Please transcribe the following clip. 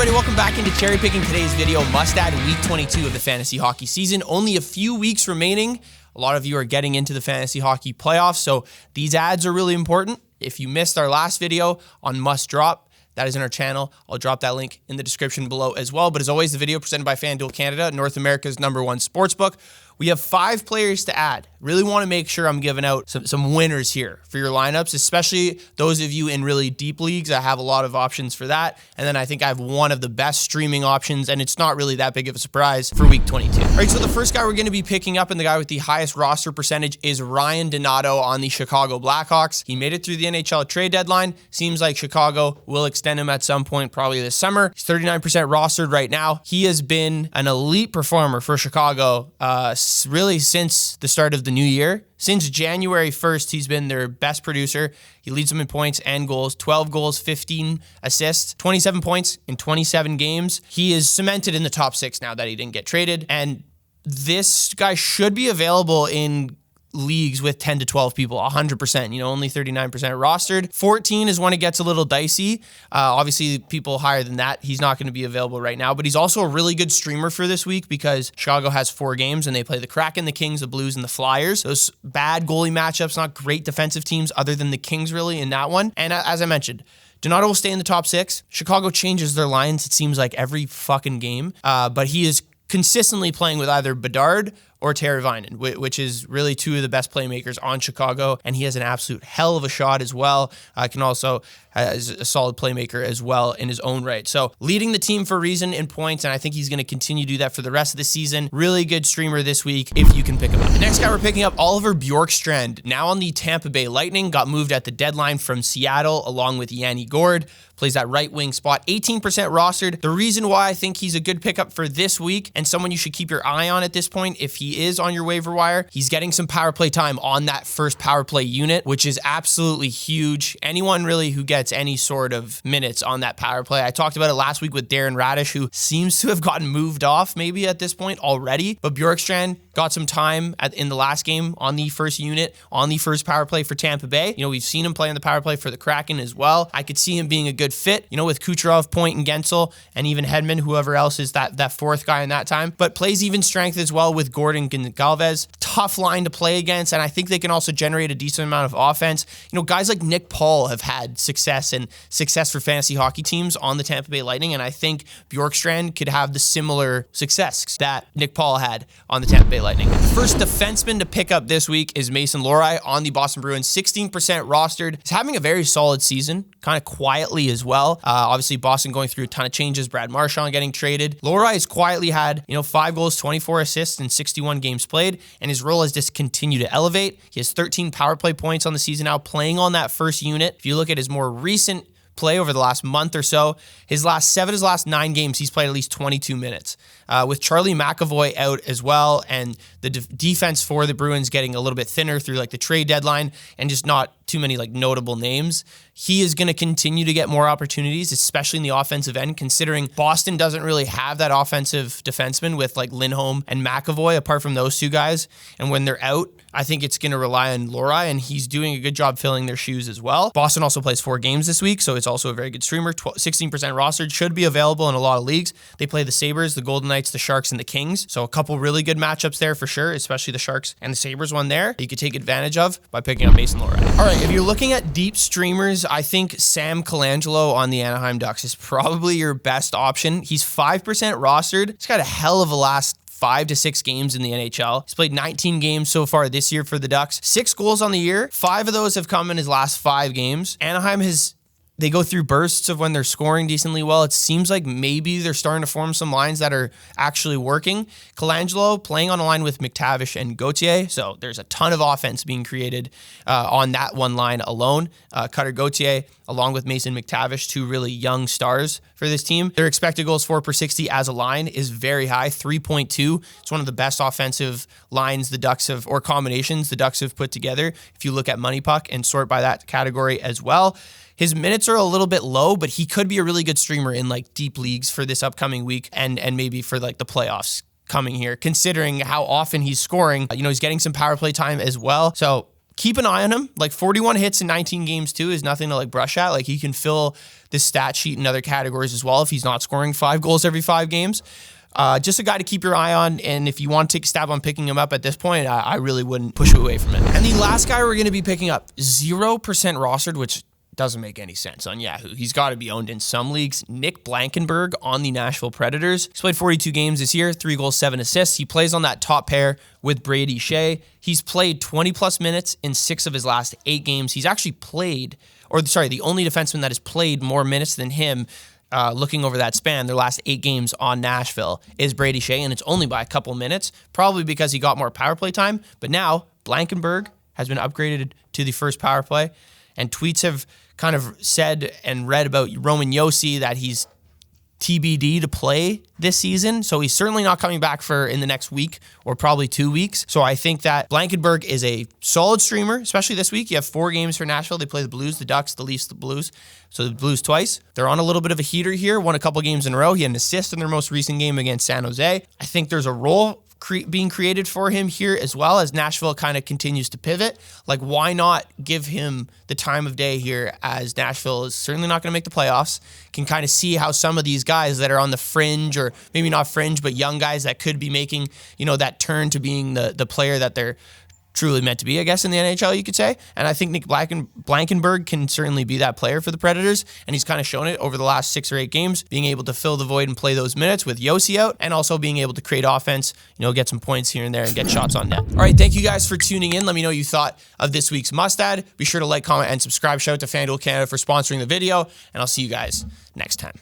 everybody, welcome back into Cherry Picking. Today's video must add week 22 of the fantasy hockey season. Only a few weeks remaining. A lot of you are getting into the fantasy hockey playoffs, so these ads are really important. If you missed our last video on Must Drop, that is in our channel. I'll drop that link in the description below as well. But as always, the video presented by FanDuel Canada, North America's #1 sportsbook. We have 5 players to add. Really want to make sure I'm giving out some winners here for your lineups, especially those of you in really deep leagues. I have a lot of options for that. And then I think I have one of the best streaming options, and it's not really that big of a surprise for week 22. All right, so the first guy we're going to be picking up and the guy with the highest roster percentage is Ryan Donato on the Chicago Blackhawks. He made it through the NHL trade deadline. Seems like Chicago will extend him at some point, probably this summer. He's 39% rostered right now. He has been an elite performer for Chicago, really since the start of the new year. Since January 1st, he's been their best producer. He leads them in points and goals, 12 goals, 15 assists, 27 points in 27 games. He is cemented in the top 6 now that he didn't get traded. And this guy should be available in leagues with 10 to 12 people, 100%, only 39% rostered. 14 is when it gets a little dicey. Obviously, people higher than that, he's not going to be available right now, but he's also a really good streamer for this week because Chicago has 4 games and they play the Kraken, the Kings, the Blues, and the Flyers. Those bad goalie matchups, not great defensive teams other than the Kings really in that one. And as I mentioned, Donato will stay in the top 6. Chicago changes their lines, it seems like every fucking game, but he is consistently playing with either Bedard or Teravainen, which is really 2 of the best playmakers on Chicago, and he has an absolute hell of a shot as well. Can also is a solid playmaker as well in his own right. So leading the team for a reason in points, and I think he's going to continue to do that for the rest of the season. Really good streamer this week if you can pick him up. The next guy we're picking up, Oliver Bjorkstrand, now on the Tampa Bay Lightning, got moved at the deadline from Seattle along with Yanni Gourde. Plays that right wing spot, 18% rostered. The reason why I think he's a good pickup for this week and someone you should keep your eye on at this point, if he is on your waiver wire, he's getting some power play time on that first power play unit, which is absolutely huge. Anyone really who gets any sort of minutes on that power play. I talked about it last week with Darren Radish, who seems to have gotten moved off maybe at this point already, but Bjorkstrand got some time in the last game on the first unit, on the first power play for Tampa Bay. We've seen him play on the power play for the Kraken as well. I could see him being a good fit, with Kucherov, Point, and Gensel, and even Hedman, whoever else is that fourth guy in that time, but plays even strength as well with Gordon and Galvez. Tough line to play against, and I think they can also generate a decent amount of offense. Guys like Nick Paul have had success for fantasy hockey teams on the Tampa Bay Lightning, and I think Bjorkstrand could have the similar success that Nick Paul had on the Tampa Bay Lightning. The first defenseman to pick up this week is Mason Lohrei on the Boston Bruins, 16% rostered. He's having a very solid season, kind of quietly as well. Obviously, Boston going through a ton of changes, Brad Marchand getting traded. Lohrei has quietly had, 5 goals, 24 assists in 61 games played, and his role has just continued to elevate. He has 13 power play points on the season now, playing on that first unit. If you look at his more recent play over the last month or so, his last 9 games, he's played at least 22 minutes. With Charlie McAvoy out as well, and the defense for the Bruins getting a little bit thinner through the trade deadline and just not too many notable names, he is going to continue to get more opportunities, especially in the offensive end, considering Boston doesn't really have that offensive defenseman with Lindholm and McAvoy apart from those 2 guys. And when they're out, I think it's going to rely on Lohrei, and he's doing a good job filling their shoes as well. Boston also plays 4 games this week, so it's also a very good streamer. 16% rostered, should be available in a lot of leagues. They play the Sabres, the Golden Knights, the Sharks, and the Kings. So a couple really good matchups there for sure, especially the Sharks and the Sabres one there you could take advantage of by picking up Mason Lohrei. All right, if you're looking at deep streamers, I think Sam Colangelo on the Anaheim Ducks is probably your best option. He's 5% rostered. He's got a hell of a last 5 to 6 games in the NHL. He's played 19 games so far this year for the Ducks. 6 goals on the year. 5 of those have come in his last 5 games. Anaheim they go through bursts of when they're scoring decently well. It seems like maybe they're starting to form some lines that are actually working. Colangelo playing on a line with McTavish and Gauthier, so there's a ton of offense being created on that one line alone. Cutter Gauthier along with Mason McTavish, 2 really young stars for this team. Their expected goals for per 60 as a line is very high, 3.2. It's one of the best offensive lines the Ducks have, or combinations the Ducks have put together, if you look at Money Puck and sort by that category as well. His minutes are a little bit low, but he could be a really good streamer in deep leagues for this upcoming week and maybe for the playoffs coming here, considering how often he's scoring. He's getting some power play time as well. So keep an eye on him. Like 41 hits in 19 games too is nothing to like brush at. Like he can fill the stat sheet in other categories as well if he's not scoring 5 goals every 5 games. Just a guy to keep your eye on, and if you want to take a stab on picking him up at this point, I really wouldn't push away from it. And the last guy we're going to be picking up, 0% rostered, which doesn't make any sense on Yahoo. He's got to be owned in some leagues. Nick Blankenburg on the Nashville Predators. He's played 42 games this year, 3 goals, 7 assists. He plays on that top pair with Brady Shea. He's played 20-plus minutes in 6 of his last 8 games. He's actually played, the only defenseman that has played more minutes than him, looking over that span, their last 8 games on Nashville, is Brady Shea, and it's only by a couple minutes, probably because he got more power play time. But now, Blankenburg has been upgraded to the first power play, and tweets have kind of said and read about Roman Josi that he's TBD to play this season. So he's certainly not coming back for in the next week or probably 2 weeks. So I think that Blankenburg is a solid streamer, especially this week. You have 4 games for Nashville. They play the Blues, the Ducks, the Leafs, the Blues. So the Blues twice. They're on a little bit of a heater here. Won a couple games in a row. He had an assist in their most recent game against San Jose. I think there's a role being created for him here as well as Nashville kind of continues to pivot. Like, why not give him the time of day here as Nashville is certainly not going to make the playoffs, can kind of see how some of these guys that are on the fringe, or maybe not fringe, but young guys that could be making, that turn to being the player that they're truly meant to be, I guess, in the NHL, you could say. And I think Nick Blankenburg can certainly be that player for the Predators, and he's kind of shown it over the last 6 or 8 games, being able to fill the void and play those minutes with Josi out, and also being able to create offense, get some points here and there and get shots on net. All right, thank you guys for tuning in. Let me know what you thought of this week's must-add. Be sure to like, comment, and subscribe. Shout out to FanDuel Canada for sponsoring the video, and I'll see you guys next time.